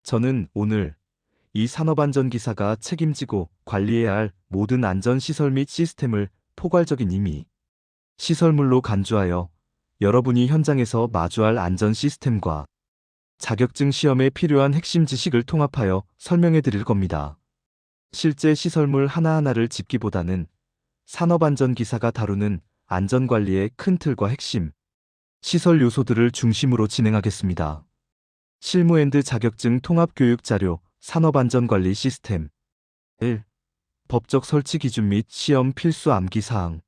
저는 오늘 이 산업안전기사가 책임지고 관리해야 할 모든 안전시설 및 시스템을 포괄적인 임의, 시설물로 간주하여 여러분이 현장에서 마주할 안전 시스템과 자격증 시험에 필요한 핵심 지식을 통합하여 설명해 드릴 겁니다. 실제 시설물 하나하나를 짚기보다는 산업안전기사가 다루는 안전관리의 큰 틀과 핵심, 시설 요소들을 중심으로 진행하겠습니다. 실무엔드 자격증 통합교육 자료 산업안전관리 시스템 1. 법적 설치 기준 및 시험 필수 암기사항.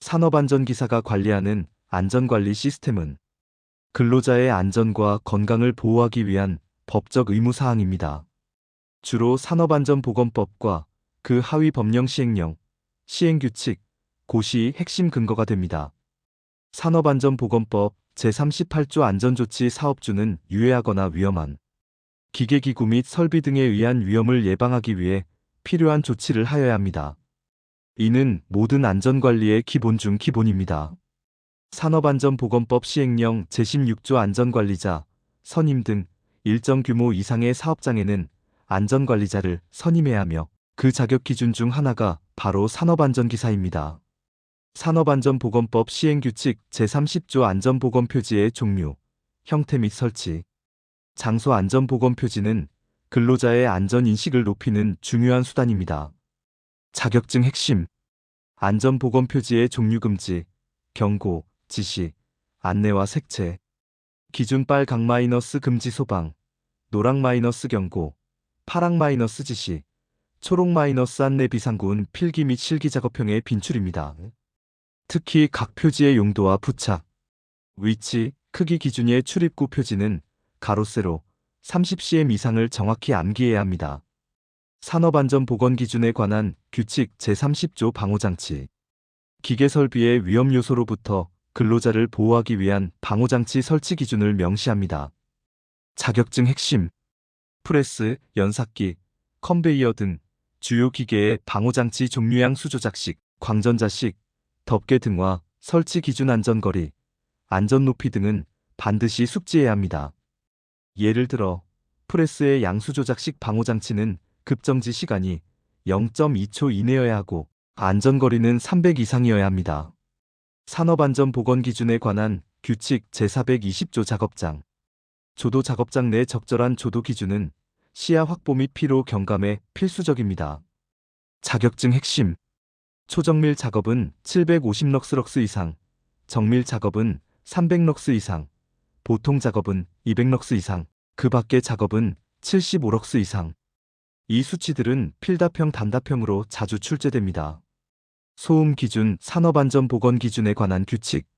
산업안전기사가 관리하는 안전관리 시스템은 근로자의 안전과 건강을 보호하기 위한 법적 의무사항입니다. 주로 산업안전보건법과 그 하위 법령 시행령, 시행규칙, 고시 핵심 근거가 됩니다. 산업안전보건법 제38조 안전조치 사업주는 유해하거나 위험한 기계기구 및 설비 등에 의한 위험을 예방하기 위해 필요한 조치를 하여야 합니다. 이는 모든 안전관리의 기본 중 기본입니다. 산업안전보건법 시행령 제16조 안전관리자, 선임 등 일정 규모 이상의 사업장에는 안전관리자를 선임해야 하며 그 자격 기준 중 하나가 바로 산업안전기사입니다. 산업안전보건법 시행규칙 제30조 안전보건표지의 종류, 형태 및 설치. 장소 안전보건표지는 근로자의 안전인식을 높이는 중요한 수단입니다. 자격증 핵심. 안전보건표지의 종류 금지, 경고, 지시, 안내와 색채. 기준 빨강 마이너스 금지 소방, 노랑 마이너스 경고, 파랑 마이너스 지시, 초록 마이너스 안내 비상구은 필기 및 실기 작업형의 빈출입니다. 특히 각 표지의 용도와 부착, 위치, 크기 기준의 출입구 표지는 가로 세로 30cm 이상을 정확히 암기해야 합니다. 산업안전보건기준에 관한 규칙 제30조 방호장치. 기계설비의 위험 요소로부터 근로자를 보호하기 위한 방호장치 설치 기준을 명시합니다. 자격증 핵심. 프레스, 연삭기, 컨베이어 등 주요 기계의 방호장치 종류양 수조작식, 광전자식, 덮개 등화, 설치 기준 안전거리, 안전높이 등은 반드시 숙지해야 합니다. 예를 들어 프레스의 양수조작식 방호장치는 급정지 시간이 0.2초 이내여야 하고 안전거리는 300 이상이어야 합니다. 산업안전보건기준에 관한 규칙 제420조 작업장. 조도 작업장 내 적절한 조도 기준은 시야 확보 및 피로 경감에 필수적입니다. 자격증 핵심. 초정밀 작업은 750럭스 이상, 정밀 작업은 300럭스 이상, 보통 작업은 200럭스 이상, 그 밖의 작업은 75럭스 이상. 이 수치들은 필답형 단답형으로 자주 출제됩니다. 소음 기준 산업안전보건기준에 관한 규칙.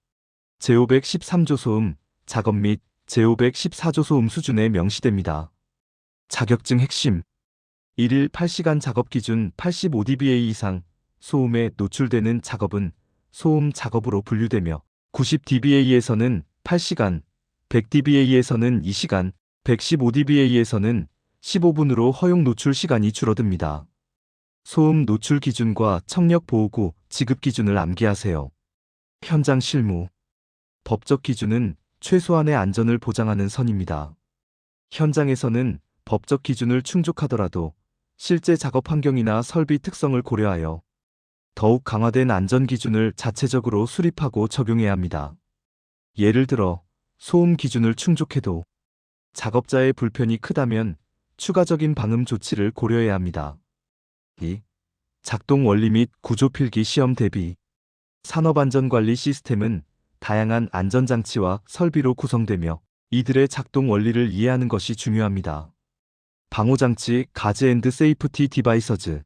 제513조 소음, 작업 및 제514조 소음 수준에 명시됩니다. 자격증 핵심. 1일 8시간 작업 기준 85dBA 이상 소음에 노출되는 작업은 소음 작업으로 분류되며 90dBA에서는 8시간, 100dBA에서는 2시간, 115dBA에서는 15분으로 허용 노출 시간이 줄어듭니다. 소음 노출 기준과 청력 보호구 지급 기준을 암기하세요. 현장 실무. 법적 기준은 최소한의 안전을 보장하는 선입니다. 현장에서는 법적 기준을 충족하더라도 실제 작업 환경이나 설비 특성을 고려하여 더욱 강화된 안전 기준을 자체적으로 수립하고 적용해야 합니다. 예를 들어 소음 기준을 충족해도 작업자의 불편이 크다면 추가적인 방음 조치를 고려해야 합니다. 2. 작동 원리 및 구조 필기 시험 대비. 산업안전관리 시스템은 다양한 안전장치와 설비로 구성되며 이들의 작동 원리를 이해하는 것이 중요합니다. 방호장치 가즈 앤드 세이프티 디바이서즈.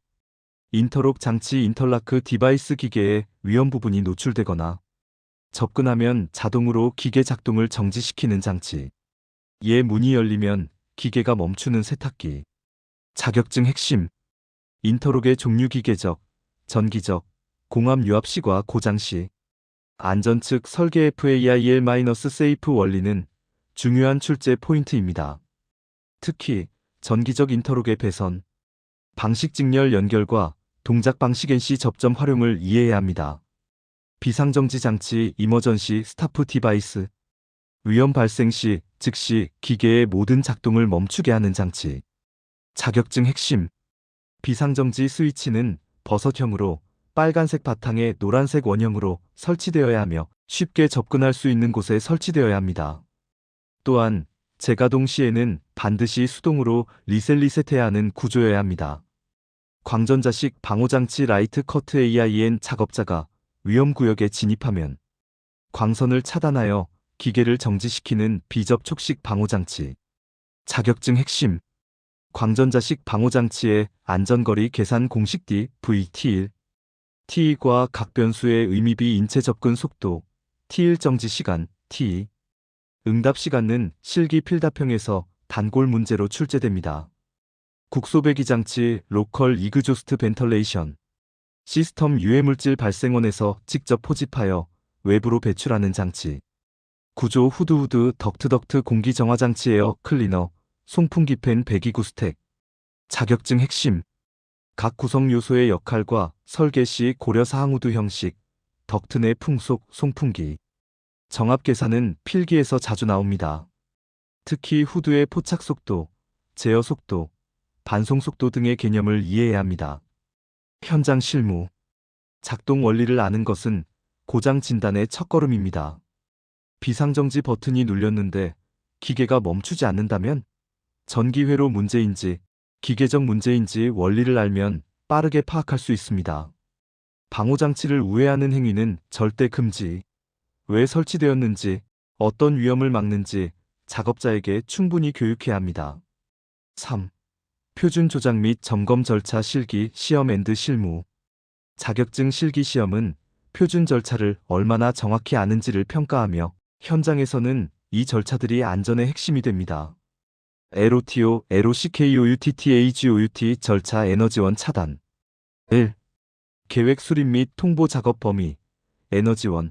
인터록 장치 인터라크 디바이스 기계에 위험 부분이 노출되거나 접근하면 자동으로 기계 작동을 정지시키는 장치. 이에 문이 열리면 기계가 멈추는 세탁기. 자격증 핵심. 인터록의 종류 기계적, 전기적, 공합 유압시과 고장시. 안전측 설계 FAIL-세이프 원리는 중요한 출제 포인트입니다. 특히 전기적 인터록의 배선, 방식 직렬 연결과 동작 방식 NC 접점 활용을 이해해야 합니다. 비상정지 장치 이머전시 스타프 디바이스. 위험 발생 시 즉시 기계의 모든 작동을 멈추게 하는 장치. 자격증 핵심. 비상정지 스위치는 버섯형으로 빨간색 바탕에 노란색 원형으로 설치되어야 하며 쉽게 접근할 수 있는 곳에 설치되어야 합니다. 또한 재가동 시에는 반드시 수동으로 리셋해야 하는 구조여야 합니다. 광전자식 방호장치 라이트 커트 AIN 작업자가 위험구역에 진입하면 광선을 차단하여 기계를 정지시키는 비접촉식 방호장치. 자격증 핵심. 광전자식 방호장치의 안전거리 계산 공식 DVT1. T1과 각 변수의 의미비 인체 접근 속도, T1 정지 시간, T2. 응답 시간은 실기 필답형에서 단골 문제로 출제됩니다. 국소배기 장치 로컬 이그조스트 벤털레이션. 시스템 유해물질 발생원에서 직접 포집하여 외부로 배출하는 장치. 구조 후드 덕트 공기 정화 장치 에어 클리너, 송풍기 팬 배기구 스택. 자격증 핵심. 각 구성 요소의 역할과 설계 시 고려 사항 후드 형식, 덕트 내 풍속, 송풍기. 정압 계산은 필기에서 자주 나옵니다. 특히 후드의 포착 속도, 제어 속도, 반송 속도 등의 개념을 이해해야 합니다. 현장 실무. 작동 원리를 아는 것은 고장 진단의 첫걸음입니다. 비상정지 버튼이 눌렸는데 기계가 멈추지 않는다면 전기회로 문제인지 기계적 문제인지 원리를 알면 빠르게 파악할 수 있습니다. 방호장치를 우회하는 행위는 절대 금지. 왜 설치되었는지, 어떤 위험을 막는지 작업자에게 충분히 교육해야 합니다. 3. 표준 조작 및 점검 절차 실기 시험 앤드 실무. 자격증 실기 시험은 표준 절차를 얼마나 정확히 아는지를 평가하며 현장에서는 이 절차들이 안전의 핵심이 됩니다. LOTO, LOCKOUTTAGOUT 절차 에너지원 차단. 1. 계획 수립 및 통보 작업 범위, 에너지원,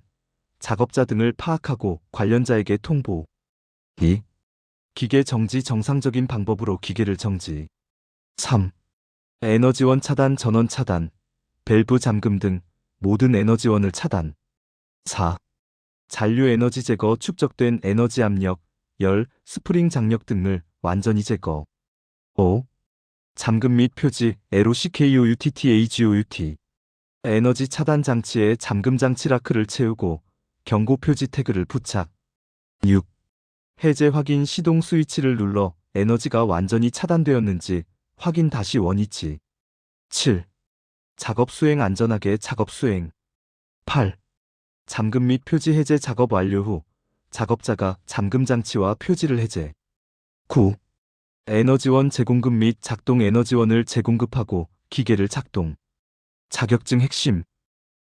작업자 등을 파악하고 관련자에게 통보. 2. 기계 정지 정상적인 방법으로 기계를 정지. 3. 에너지원 차단 전원 차단, 밸브 잠금 등 모든 에너지원을 차단. 4. 잔류 에너지 제거 축적된 에너지 압력, 열, 스프링 장력 등을 완전히 제거. 5. 잠금 및 표지 LOCKOUTTAGOUT. 에너지 차단 장치에 잠금 장치 라크를 채우고 경고 표지 태그를 부착. 6. 해제 확인 시동 스위치를 눌러 에너지가 완전히 차단되었는지 확인 다시 원위치. 7. 작업 수행 안전하게 작업 수행. 8. 잠금 및 표지 해제 작업 완료 후 작업자가 잠금 장치와 표지를 해제. 9. 에너지원 재공급 및 작동 에너지원을 재공급하고 기계를 작동. 자격증 핵심.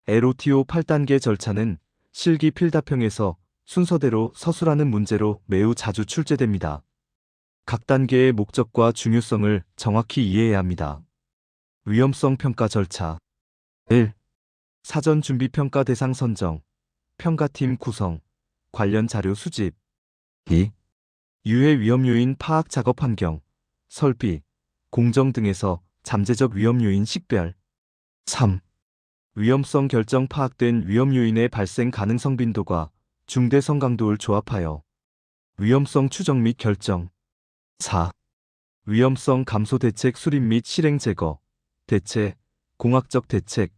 LOTO 8단계 절차는 실기 필답형에서 순서대로 서술하는 문제로 매우 자주 출제됩니다. 각 단계의 목적과 중요성을 정확히 이해해야 합니다. 위험성 평가 절차. 1. 사전 준비 평가 대상 선정, 평가팀 구성, 관련 자료 수집. 2. 유해 위험 요인 파악 작업 환경, 설비, 공정 등에서 잠재적 위험 요인 식별. 3. 위험성 결정 파악된 위험 요인의 발생 가능성 빈도가 중대성 강도를 조합하여 위험성 추정 및 결정. 4. 위험성 감소 대책 수립 및 실행 제거, 대체, 공학적 대책,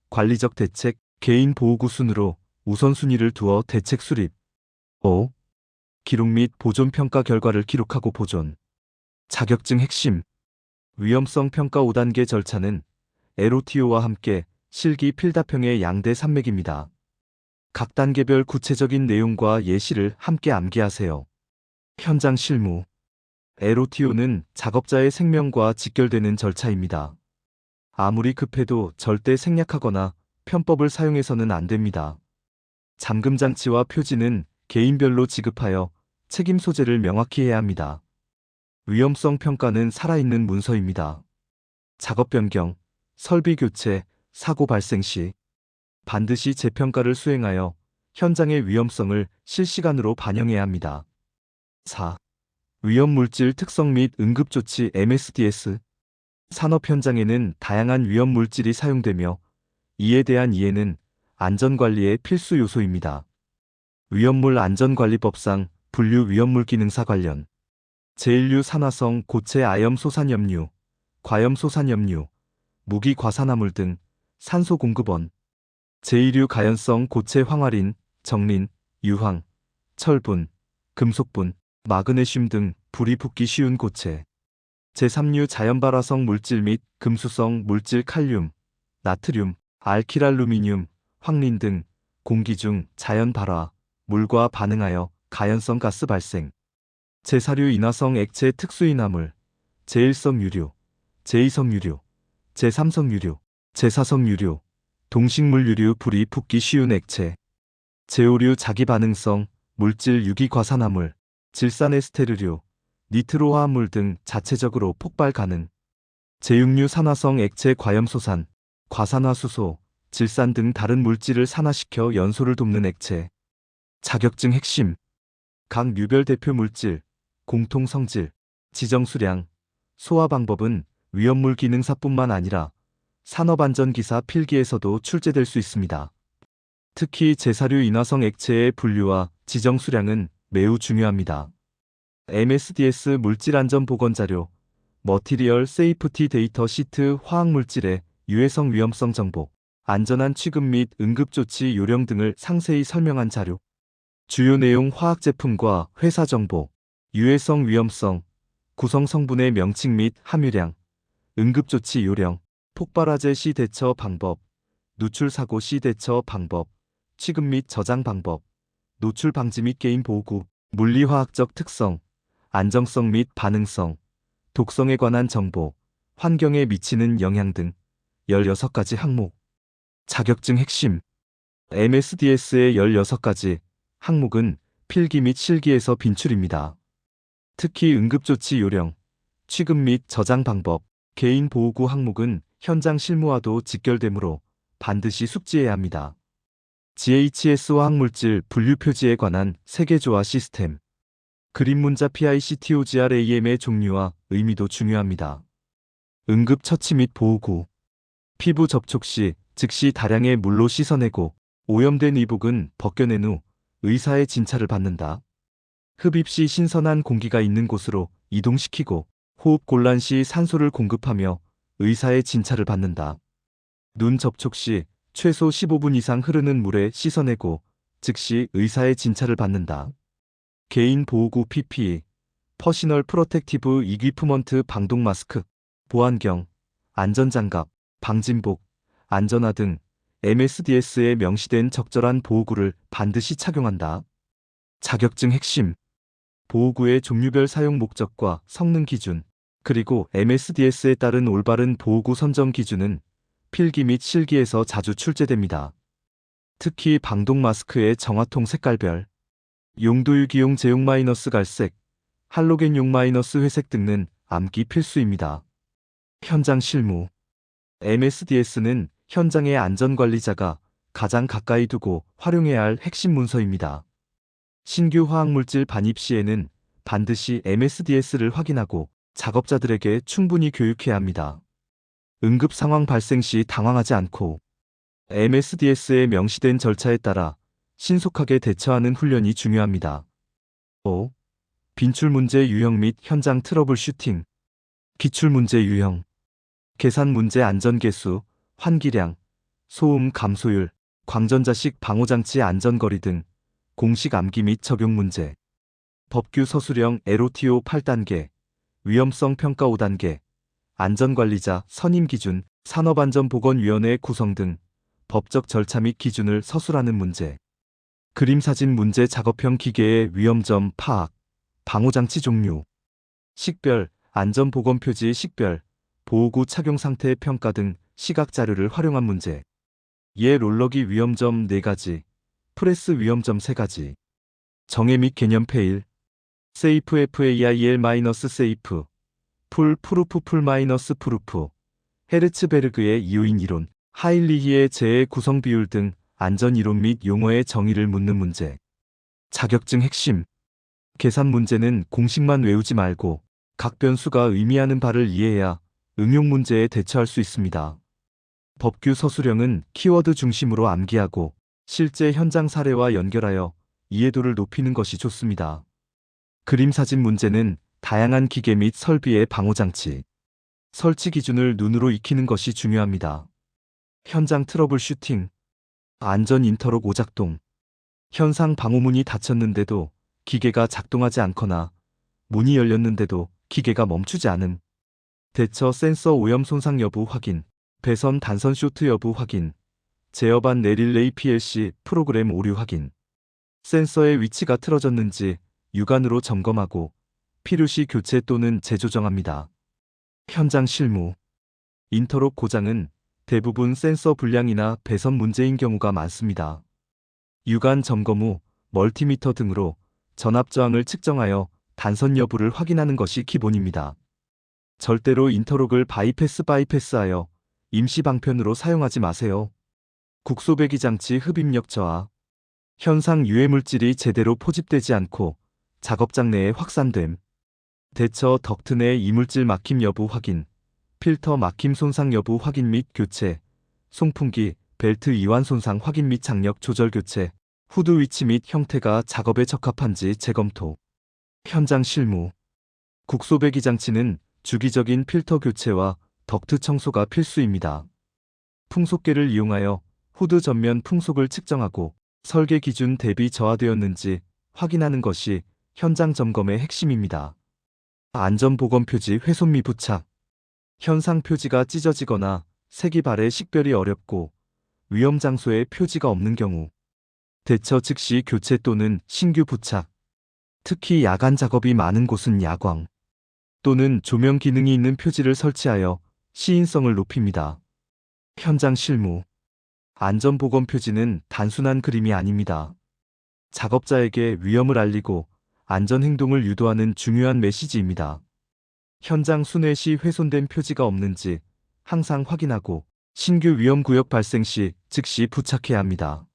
관리적 대책, 개인 보호구 순으로 우선순위를 두어 대책 수립. 5. 기록 및 보존 평가 결과를 기록하고 보존. 자격증 핵심. 위험성 평가 5단계 절차는 LOTO와 함께 실기 필답형의 양대 산맥입니다. 각 단계별 구체적인 내용과 예시를 함께 암기하세요. 현장 실무. LOTO는 작업자의 생명과 직결되는 절차입니다. 아무리 급해도 절대 생략하거나 편법을 사용해서는 안 됩니다. 잠금 장치와 표지는 개인별로 지급하여 책임 소재를 명확히 해야 합니다. 위험성 평가는 살아있는 문서입니다. 작업 변경, 설비 교체, 사고 발생 시 반드시 재평가를 수행하여 현장의 위험성을 실시간으로 반영해야 합니다. 4. 위험물질 특성 및 응급조치 MSDS. 산업 현장에는 다양한 위험물질이 사용되며 이에 대한 이해는 안전관리의 필수 요소입니다. 위험물 안전관리법상 분류 위험물 기능사 관련. 제1류 산화성 고체 아염소산염류, 과염소산염류, 무기과산화물 등 산소 공급원. 제2류 가연성 고체 황화린, 정린, 유황, 철분, 금속분, 마그네슘 등 불이 붙기 쉬운 고체. 제3류 자연발화성 물질 및 금수성 물질 칼륨, 나트륨, 알키랄루미늄, 황린 등 공기 중 자연 발화, 물과 반응하여 가연성 가스 발생. 제4류 인화성 액체 특수인화물, 제1성 유류, 제2성 유류, 제3성 유류, 제4성 유류, 동식물 유류 불이 붙기 쉬운 액체. 제5류 자기반응성 물질 유기과산화물, 질산에스테르류, 니트로화합물 등 자체적으로 폭발 가능. 제6류 산화성 액체 과염소산, 과산화수소, 질산 등 다른 물질을 산화시켜 연소를 돕는 액체. 자격증 핵심. 각 류별 대표 물질, 공통 성질, 지정 수량, 소화 방법은 위험물 기능사뿐만 아니라 산업안전기사 필기에서도 출제될 수 있습니다. 특히 제4류 인화성 액체의 분류와 지정 수량은 매우 중요합니다. MSDS 물질안전보건자료, 머티리얼 세이프티 데이터 시트 화학물질의 유해성 위험성 정보, 안전한 취급 및 응급조치 요령 등을 상세히 설명한 자료. 주요 내용 화학제품과 회사 정보, 유해성 위험성, 구성 성분의 명칭 및 함유량, 응급조치 요령, 폭발화재 시 대처 방법, 누출 사고 시 대처 방법, 취급 및 저장 방법, 노출 방지 및 개인 보호, 물리화학적 특성, 안정성 및 반응성, 독성에 관한 정보, 환경에 미치는 영향 등 16가지 항목. 자격증 핵심. MSDS의 16가지 항목은 필기 및 실기에서 빈출입니다. 특히 응급조치 요령, 취급 및 저장 방법, 개인 보호구 항목은 현장 실무와도 직결되므로 반드시 숙지해야 합니다. GHS 화학물질 분류 표지에 관한 세계조화 시스템. 그림 문자 PICTOGRAM의 종류와 의미도 중요합니다. 응급 처치 및 보호구. 피부 접촉 시 즉시 다량의 물로 씻어내고 오염된 의복은 벗겨낸 후 의사의 진찰을 받는다. 흡입 시 신선한 공기가 있는 곳으로 이동시키고 호흡 곤란 시 산소를 공급하며 의사의 진찰을 받는다. 눈 접촉 시 최소 15분 이상 흐르는 물에 씻어내고 즉시 의사의 진찰을 받는다. 개인 보호구 PPE, 퍼시널 프로텍티브 이퀴프먼트 방독 마스크, 보안경, 안전장갑, 방진복, 안전화 등 MSDS에 명시된 적절한 보호구를 반드시 착용한다. 자격증 핵심. 보호구의 종류별 사용 목적과 성능 기준, 그리고 MSDS에 따른 올바른 보호구 선정 기준은 필기 및 실기에서 자주 출제됩니다. 특히 방독 마스크의 정화통 색깔별, 용도유기용 제용 -갈색, 할로겐용 -회색 등은 암기 필수입니다. 현장 실무. MSDS는 현장의 안전관리자가 가장 가까이 두고 활용해야 할 핵심 문서입니다. 신규 화학물질 반입 시에는 반드시 MSDS를 확인하고 작업자들에게 충분히 교육해야 합니다. 응급 상황 발생 시 당황하지 않고 MSDS에 명시된 절차에 따라 신속하게 대처하는 훈련이 중요합니다. 5. 빈출 문제 유형 및 현장 트러블 슈팅. 기출 문제 유형. 계산 문제 안전계수, 환기량, 소음 감소율, 광전자식 방호장치 안전거리 등 공식 암기 및 적용 문제. 법규 서술형 LOTO 8단계, 위험성 평가 5단계, 안전관리자 선임 기준, 산업안전보건위원회 구성 등 법적 절차 및 기준을 서술하는 문제. 그림사진 문제 작업형 기계의 위험점 파악, 방호장치 종류, 식별, 안전보건표지 식별, 보호구 착용 상태 평가 등 시각자료를 활용한 문제. 예 롤러기 위험점 4가지, 프레스 위험점 3가지. 정의 및 개념 페일. 세이프 FAIL-세이프, 풀 프루프 풀 마이너스 프루프, 헤르츠베르그의 이요인 이론, 하일리히의 재해 구성 비율 등 안전 이론 및 용어의 정의를 묻는 문제. 자격증 핵심. 계산 문제는 공식만 외우지 말고 각 변수가 의미하는 바를 이해해야 응용 문제에 대처할 수 있습니다. 법규 서술형은 키워드 중심으로 암기하고 실제 현장 사례와 연결하여 이해도를 높이는 것이 좋습니다. 그림 사진 문제는 다양한 기계 및 설비의 방호장치, 설치 기준을 눈으로 익히는 것이 중요합니다. 현장 트러블 슈팅, 안전 인터록 오작동, 현상 방호문이 닫혔는데도 기계가 작동하지 않거나 문이 열렸는데도 기계가 멈추지 않음. 대처 센서 오염 손상 여부 확인, 배선 단선 쇼트 여부 확인, 제어반 내릴레이 PLC 프로그램 오류 확인, 센서의 위치가 틀어졌는지 육안으로 점검하고 필요시 교체 또는 재조정합니다. 현장 실무, 인터록 고장은 대부분 센서 불량이나 배선 문제인 경우가 많습니다. 육안 점검 후 멀티미터 등으로 전압 저항을 측정하여 단선 여부를 확인하는 것이 기본입니다. 절대로 인터록을 바이패스하여 임시 방편으로 사용하지 마세요. 국소 배기 장치 흡입력 저하, 현상 유해 물질이 제대로 포집되지 않고 작업장 내에 확산됨, 대처 덕트 내 이물질 막힘 여부 확인, 필터 막힘 손상 여부 확인 및 교체, 송풍기, 벨트 이완 손상 확인 및 장력 조절 교체, 후드 위치 및 형태가 작업에 적합한지 재검토. 현장 실무, 국소 배기 장치는 주기적인 필터 교체와 덕트 청소가 필수입니다. 풍속계를 이용하여 후드 전면 풍속을 측정하고 설계 기준 대비 저하되었는지 확인하는 것이 현장 점검의 핵심입니다. 안전보건 표지 훼손 미 부착, 현상 표지가 찢어지거나 색이 발에 식별이 어렵고 위험 장소에 표지가 없는 경우, 대처 즉시 교체 또는 신규 부착, 특히 야간 작업이 많은 곳은 야광 또는 조명 기능이 있는 표지를 설치하여 시인성을 높입니다. 현장 실무, 안전보건 표지는 단순한 그림이 아닙니다. 작업자에게 위험을 알리고 안전 행동을 유도하는 중요한 메시지입니다. 현장 순회 시 훼손된 표지가 없는지 항상 확인하고 신규 위험 구역 발생 시 즉시 부착해야 합니다.